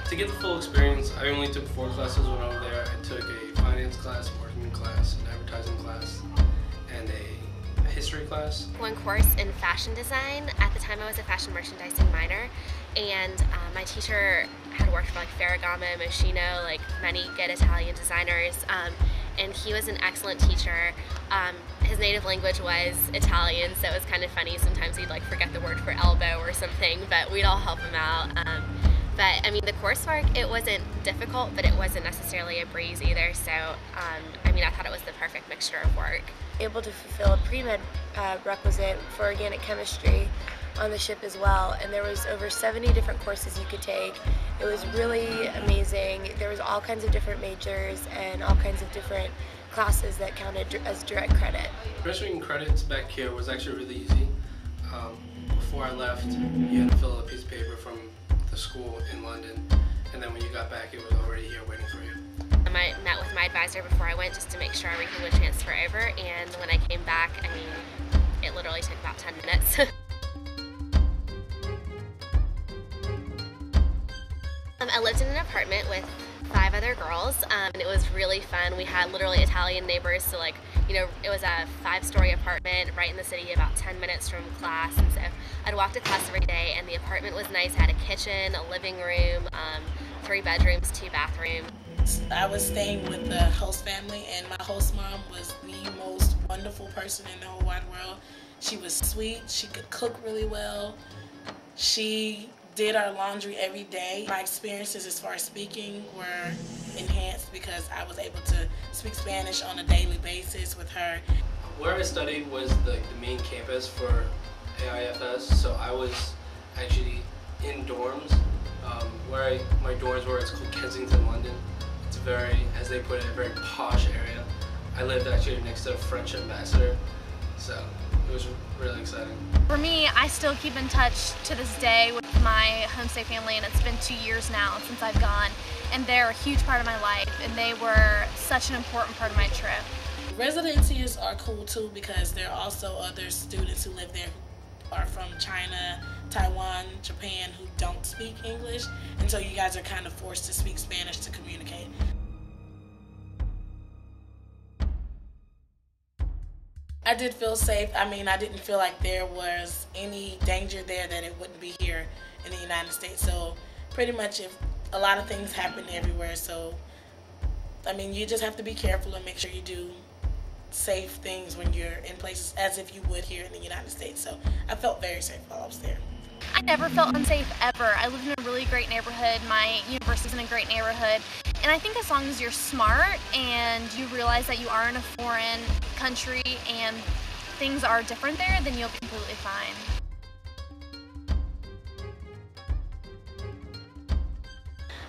To get the full experience, I only took 4 classes when I was there. I took a finance class, marketing class, an advertising class, and a history class. One course in fashion design. At the time I was a fashion merchandising minor, and my teacher had worked for like Ferragamo, Moschino, like many good Italian designers, and he was an excellent teacher. His native language was Italian, so it was kind of funny. Sometimes he'd like forget the word for elbow or something, but we'd all help him out. But I mean, the coursework, it wasn't difficult, but it wasn't necessarily a breeze either. So I mean, I thought it was the perfect mixture of work. Able to fulfill a pre-med requisite for organic chemistry on the ship as well, and there was over 70 different courses you could take. It was really amazing. There was all kinds of different majors and all kinds of different classes that counted as direct credit. Registering credits back here was actually really easy. Before I left, you had to fill out a piece of paper from the school in London, and then when you got back, it was already here waiting for you. I met with my advisor before I went just to make sure everything would transfer over, and when I came back, I mean, it literally took about 10 minutes. I lived in an apartment with 5 other girls, and it was really fun. We had literally Italian neighbors, so like, you know, it was a 5-story apartment right in the city, about 10 minutes from class, and so I'd walk to class every day, and the apartment was nice. It had a kitchen, a living room, 3 bedrooms, 2 bathrooms. I was staying with the host family, and my host mom was the most wonderful person in the whole wide world. She was sweet, she could cook really well, she did our laundry every day. My experiences as far as speaking were enhanced because I was able to speak Spanish on a daily basis with her. Where I studied was the main campus for AIFS, so I was actually in dorms. My dorms were, it's called Kensington, London. It's very, as they put it, a very posh area. I lived actually next to a French ambassador, so it was really exciting. For me, I still keep in touch to this day with my homestay family, and it's been 2 years now since I've gone, and they're a huge part of my life, and they were such an important part of my trip. Residencies are cool too because there are also other students who live there who are from China, Taiwan, Japan, who don't speak English, and so you guys are kind of forced to speak Spanish to communicate. I did feel safe. I mean, I didn't feel like there was any danger there that it wouldn't be here in the United States. So pretty much if a lot of things happen everywhere, so I mean, you just have to be careful and make sure you do safe things when you're in places as if you would here in the United States. So I felt very safe while I was there. I never felt unsafe ever. I lived in a really great neighborhood. My university's in a great neighborhood. And I think as long as you're smart and you realize that you are in a foreign country and things are different there, then you'll be completely fine.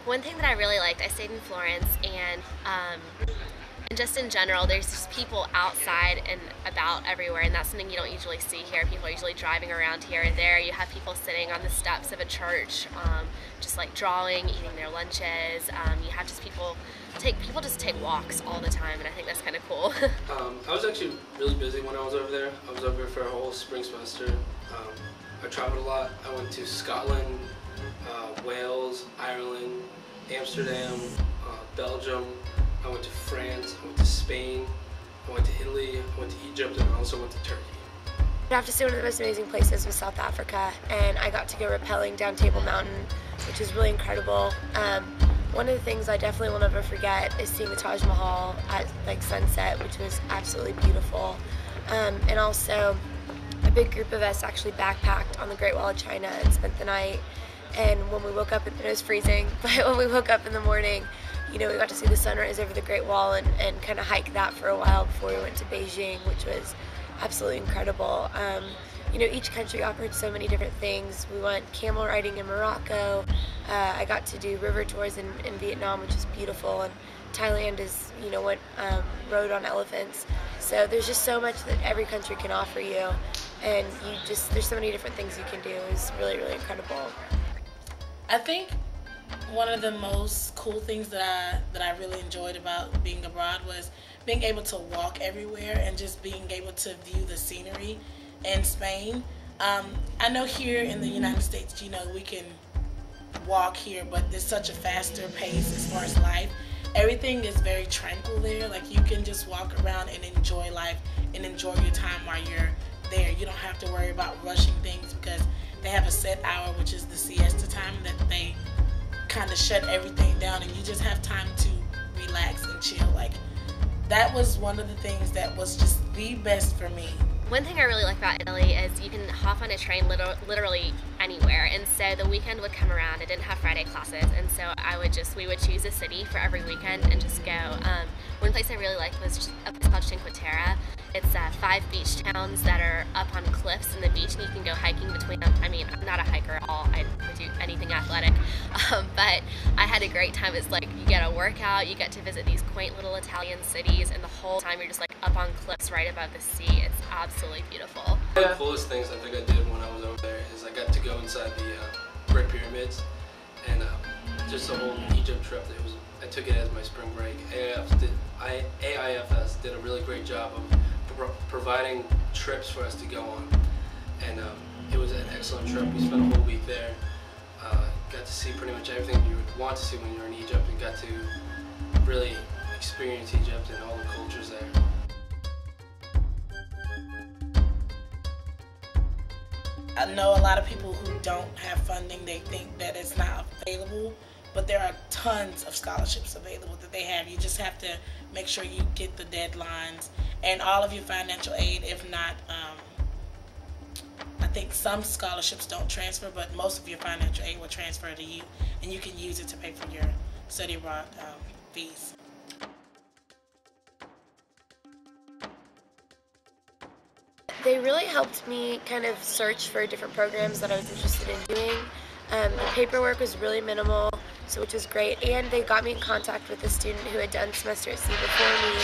One thing that I really liked, I stayed in Florence, and just in general, there's just people outside and about everywhere, and that's something you don't usually see here. People are usually driving around here and there. You have people sitting on the steps of a church, just like drawing, eating their lunches. You have just people just take walks all the time, and I think that's kind of cool. I was actually really busy when I was over there. I was over there for a whole spring semester. I traveled a lot. I went to Scotland, Wales, Ireland, Amsterdam, Belgium. I went to France, I went to Spain, I went to Italy, I went to Egypt, and I also went to Turkey. I have to say one of the most amazing places was South Africa, and I got to go rappelling down Table Mountain, which was really incredible. One of the things I definitely will never forget is seeing the Taj Mahal at like sunset, which was absolutely beautiful. And also, a big group of us actually backpacked on the Great Wall of China and spent the night. And when we woke up, it was freezing, but when we woke up in the morning, you know, we got to see the sunrise over the Great Wall and kind of hike that for a while before we went to Beijing, which was absolutely incredible. You know, each country offered so many different things. We went camel riding in Morocco. I got to do river tours in Vietnam, which is beautiful. And Thailand is, you know, rode on elephants. So there's just so much that every country can offer you. And there's so many different things you can do. It's really, really incredible. I think one of the most cool things that I really enjoyed about being abroad was being able to walk everywhere and just being able to view the scenery in Spain. I know here in the United States, you know, we can walk here, but it's such a faster pace as far as life. Everything is very tranquil there. Like, you can just walk around and enjoy life and enjoy your time while you're there. You don't have to worry about rushing things because they have a set hour, which is the siesta time, that they kind of shut everything down, and you just have time to relax and chill. Like, that was one of the things that was just the best for me. One thing I really like about Italy is you can hop on a train literally anywhere, and so the weekend would come around. I didn't have Friday classes, and so we would choose a city for every weekend and just go. One place I really liked was a place called Cinque Terre. It's 5 beach towns that are up on cliffs in the beach, and you can go hiking between them. I mean, I'm not a hiker at all. I would do anything athletic, but I had a great time. It's like you get a workout, you get to visit these quaint little Italian cities, and the whole time you're just like up on cliffs right above the sea. It's absolutely beautiful. One of the coolest things I think I did when I was over there is I got to go inside the Great Pyramids, and just the whole Egypt trip. I took it as my spring break. AIFS did a really great job of providing trips for us to go on, and it was an excellent trip. We spent a whole week there, got to see pretty much everything you would want to see when you're in Egypt, and got to really experience Egypt and all the cultures there. I know a lot of people who don't have funding, they think that it's not available, but there are tons of scholarships available that they have. You just have to make sure you get the deadlines and all of your financial aid. If not, I think some scholarships don't transfer, but most of your financial aid will transfer to you, and you can use it to pay for your study abroad fees. They really helped me kind of search for different programs that I was interested in doing. The paperwork was really minimal, which was great, and they got me in contact with a student who had done semester at sea before me,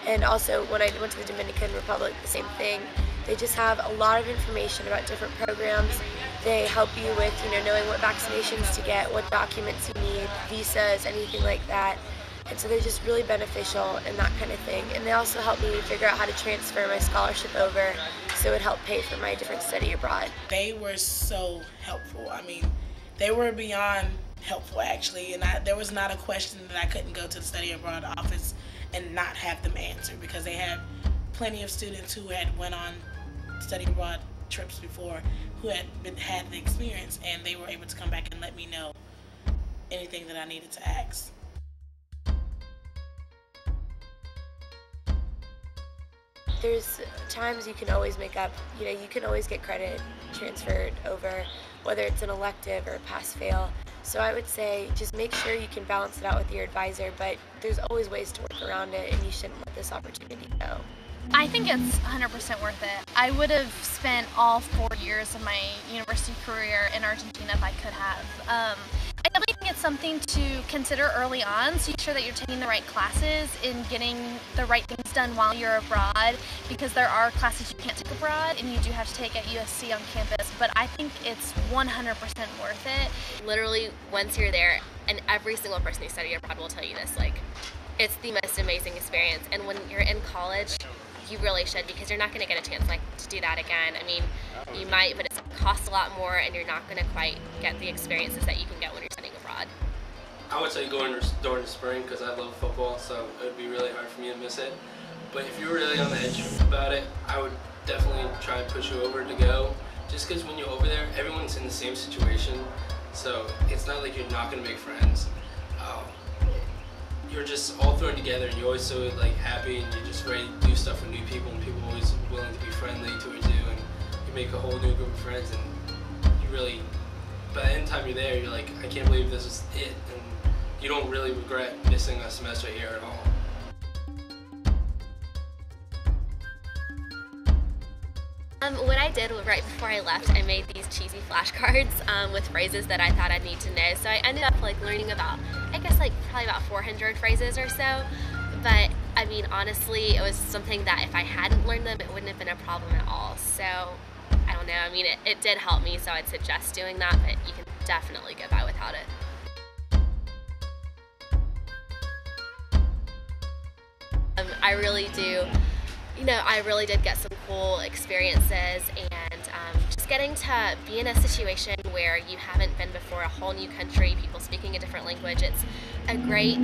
and also when I went to the Dominican Republic, the same thing. They just have a lot of information about different programs. They help you with, knowing what vaccinations to get, what documents you need, visas, anything like that. And so they're just really beneficial and that kind of thing. And they also help me figure out how to transfer my scholarship over so it would help pay for my different study abroad. They were so helpful. I mean, they were beyond helpful, actually. And there was not a question that I couldn't go to the study abroad office and not have them answer, because they had plenty of students who had went on study abroad trips before who had the experience, and they were able to come back and let me know anything that I needed to ask. There's times you can always make up, you can always get credit transferred over, whether it's an elective or a pass-fail. So I would say just make sure you can balance it out with your advisor, but there's always ways to work around it, and you shouldn't let this opportunity go. I think it's 100% worth it. I would have spent all 4 years of my university career in Argentina if I could have. I definitely think it's something to consider early on, so you're sure that you're taking the right classes and getting the right things done while you're abroad, because there are classes you can't take abroad and you do have to take at USC on campus, but I think it's 100% worth it. Literally, once you're there, and every single person who studied abroad will tell you this, it's the most amazing experience. And when you're in college, you really should, because you're not going to get a chance to do that again. I mean, you might, but it costs a lot more, and you're not going to quite get the experiences that you can get when you're studying abroad. I would say during the spring, because I love football, so it would be really hard for me to miss it. But if you're really on the edge about it, I would definitely try and push you over to go, just because when you're over there, everyone's in the same situation, so it's not like you're not going to make friends. You're just all thrown together, and you're always so happy, and you're just ready to do stuff with new people, and people are always willing to be friendly towards you, and you make a whole new group of friends, and you really, by the end time you're there, you're like, I can't believe this is it, and you don't really regret missing a semester here at all. What I did right before I left, I made these cheesy flashcards with phrases that I thought I'd need to know. So I ended up learning about, I guess probably about 400 phrases or so. But I mean, honestly, it was something that if I hadn't learned them, it wouldn't have been a problem at all. So I don't know. I mean, it did help me, so I'd suggest doing that, but you can definitely get by without it. I really do. I really did get some cool experiences, and just getting to be in a situation where you haven't been before, a whole new country, people speaking a different language. It's a great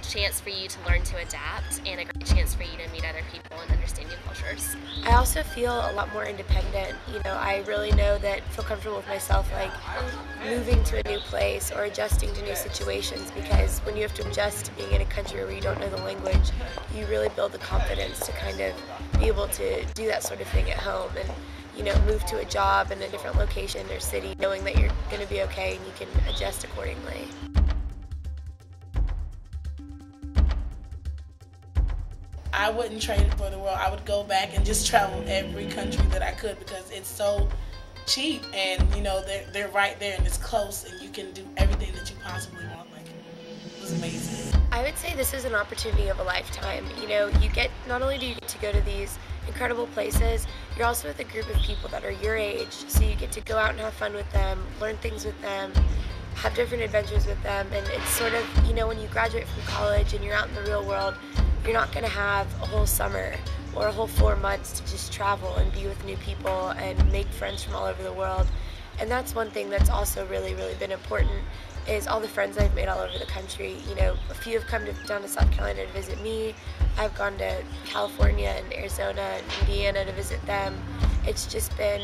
chance for you to learn to adapt and a great chance for you to meet other people and understand new cultures. I also feel a lot more independent. I really know that feel comfortable with myself, like moving to a new place or adjusting to new situations, because when you have to adjust to being in a country where you don't know the language, you really build the confidence to kind of be able to do that sort of thing at home and move to a job in a different location or city knowing that you're going to be okay and you can adjust accordingly. I wouldn't trade it for the world. I would go back and just travel every country that I could, because it's so cheap and they're right there and it's close and you can do everything that you possibly want. Like, it was amazing. I would say this is an opportunity of a lifetime. You get, not only do you get to go to these incredible places, you're also with a group of people that are your age, so you get to go out and have fun with them, learn things with them, have different adventures with them, and it's sort of, when you graduate from college and you're out in the real world, you're not going to have a whole summer or a whole 4 months to just travel and be with new people and make friends from all over the world. And that's one thing that's also really, really been important, is all the friends I've made all over the country. A few have come down to South Carolina to visit me. I've gone to California and Arizona and Indiana to visit them. It's just been,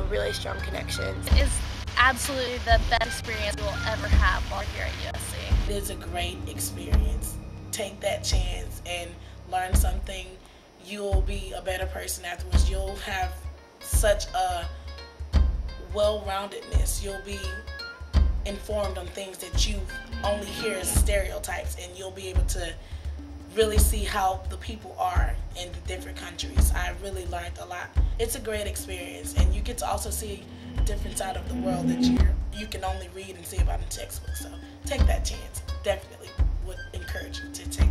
really strong connections. It's absolutely the best experience you'll ever have while here at USC. It is a great experience. Take that chance and learn something. You'll be a better person afterwards. You'll have such a well-roundedness. You'll be informed on things that you only hear as stereotypes, and you'll be able to really see how the people are in the different countries. I really learned a lot. It's a great experience, and you get to also see a different side of the world that you can only read and see about in textbooks. So take that chance. Definitely would encourage you to take